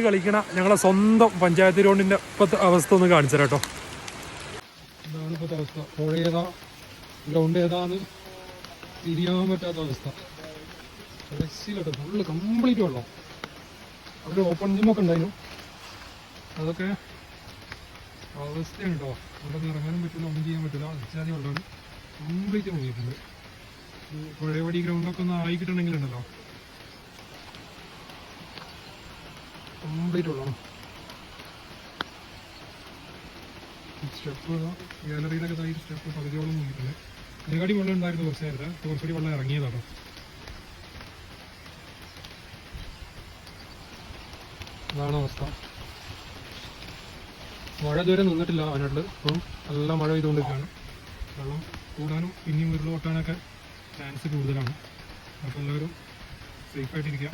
കളിക്കണ ഞങ്ങളെ സ്വന്തം പഞ്ചായത്ത് ഗ്രൗണ്ടിൻ്റെ ഇപ്പോഴത്തെ അവസ്ഥ ഒന്ന് കാണിച്ചു തരാം കേട്ടോ. ഇതാണ് ഇപ്പോഴത്തെ അവസ്ഥ. പുഴ ഏതാ ഗ്രൗണ്ട് ഏതാന്ന് തിരിയാൻ പറ്റാത്ത അവസ്ഥ. രക്ഷയിലട്ടോ, ഫുള്ള് കംപ്ലീറ്റ് വെള്ളം. അവിടെ ഓപ്പൺ ജിമ്മൊക്കെ ഉണ്ടായിരുന്നു, അതൊക്കെ അവസ്ഥയാണ് കേട്ടോ. അവിടെ നിന്ന് ഇറങ്ങാനും പറ്റില്ല, ഒന്നും ചെയ്യാൻ പറ്റില്ല. അച്ചാതി വെള്ളമാണ്, കംപ്ലീറ്റ് മുങ്ങിയിട്ടുണ്ട്. പുഴവടി ഗ്രൗണ്ടൊക്കെ ഒന്ന് ആയി കിട്ടണമെങ്കിലുണ്ടല്ലോ, കംപ്ലീറ്റ് വെള്ളമാണ്. സ്റ്റെപ്പ് ഗാലറിയിലൊക്കെ തായി സ്റ്റെപ്പ് പകുതിയോളം മുങ്ങിയിട്ടുണ്ട്. ഇതിനെക്കാടി വെള്ളം ഉണ്ടായിരുന്നു കുറച്ച് നേരത്തെ, കുറച്ചുകൂടി വെള്ളം ഇറങ്ങിയതാട്ടോ. അതാണ് അവസ്ഥ. മഴ ഇതുവരെ നിന്നിട്ടില്ല വയനാട്ടിൽ. അപ്പം നല്ല മഴ പെയ്തുകൊണ്ടിരിക്കുകയാണ്. വെള്ളം കൂടാനും പിന്നെയും ഉരുൾ പൊട്ടാനൊക്കെ ചാൻസ് കൂടുതലാണ്. അപ്പോൾ എല്ലാവരും സേഫായിട്ടിരിക്കുക.